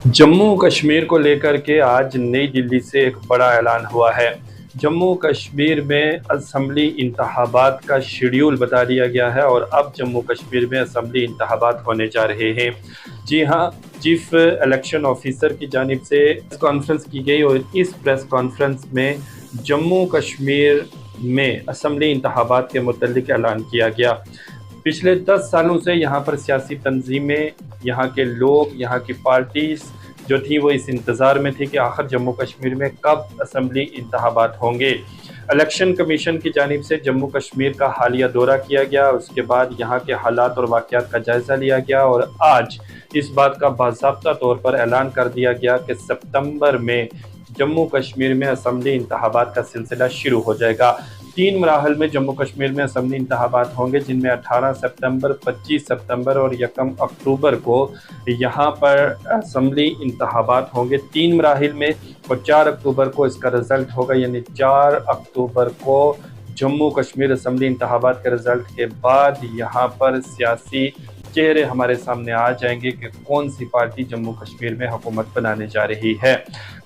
जम्मू कश्मीर को लेकर के आज नई दिल्ली से एक बड़ा ऐलान हुआ है। जम्मू कश्मीर में असम्बली इंतखाबात का शेड्यूल बता दिया गया है और अब जम्मू कश्मीर में असम्बली इंतखाबात होने जा रहे हैं। जी हाँ, चीफ इलेक्शन ऑफिसर की जानिब से कॉन्फ्रेंस की गई और इस प्रेस कॉन्फ्रेंस में जम्मू कश्मीर में असम्बली इंतखाबात के मुतल्लिक ऐलान किया गया। पिछले 10 सालों से यहाँ पर सियासी तंजीमें, यहाँ के लोग, यहाँ की पार्टीज जो थी वो इस इंतज़ार में थी कि आखिर जम्मू कश्मीर में कब असम्बली इंतखाबात होंगे। इलेक्शन कमीशन की जानिब से जम्मू कश्मीर का हालिया दौरा किया गया, उसके बाद यहाँ के हालात और वाक़यात का जायज़ा लिया गया और आज इस बात का बाज़ाब्ता तौर पर ऐलान कर दिया गया कि सितंबर में जम्मू कश्मीर में असम्बली इंतखाबात का सिलसिला शुरू हो जाएगा। 3 मराहल में जम्मू कश्मीर में असम्बली इंतखाबात होंगे, जिनमें 18 सितंबर, 25 सितंबर और 1 अक्टूबर को यहाँ पर असम्बली इंतखाबात होंगे 3 मराहिल में। और 4 अक्टूबर को इसका रिज़ल्ट होगा, यानी 4 अक्टूबर को जम्मू कश्मीर असम्बली इंतखाबात के रिज़ल्ट के बाद यहाँ पर सियासी चेहरे हमारे सामने आ जाएंगे कि कौन सी पार्टी जम्मू कश्मीर में हुकूमत बनाने जा रही है।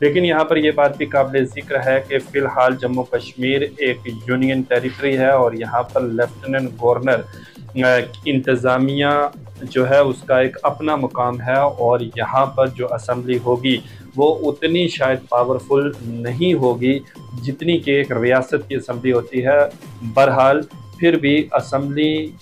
लेकिन यहाँ पर यह बात भी काबिल ज़िक्र है कि फ़िलहाल जम्मू कश्मीर एक यूनियन टेरिटरी है और यहाँ पर लेफ्टिनेंट गवर्नर इंतज़ामिया जो है उसका एक अपना मुकाम है और यहाँ पर जो असम्बली होगी वो उतनी शायद पावरफुल नहीं होगी जितनी कि एक रियासत की असम्बली होती है। बहरहाल फिर भी असम्बली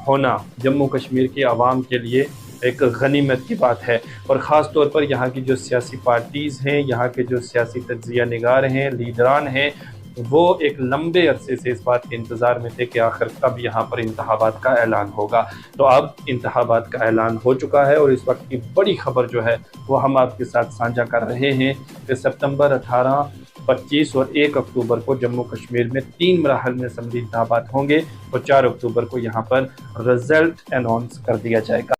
होना जम्मू कश्मीर की आवाम के लिए एक गनीमत की बात है और ख़ास तौर पर यहाँ की जो सियासी पार्टीज़ हैं, यहाँ के जो सियासी तज्ज़िया निगार हैं, लीडरान हैं, वो एक लंबे अरसे से इस बात के इंतज़ार में थे कि आखिर कब यहाँ पर इंतखाबात का ऐलान होगा। तो अब इंतखाबात का ऐलान हो चुका है और इस वक्त की बड़ी खबर जो है वो हम आपके साथ साझा कर रहे हैं कि सितंबर 18, 25 और 1 अक्टूबर को जम्मू कश्मीर में 3 मराहल में असम्बली इंतखाबात होंगे और 4 अक्टूबर को यहाँ पर रिज़ल्ट अनाउंस कर दिया जाएगा।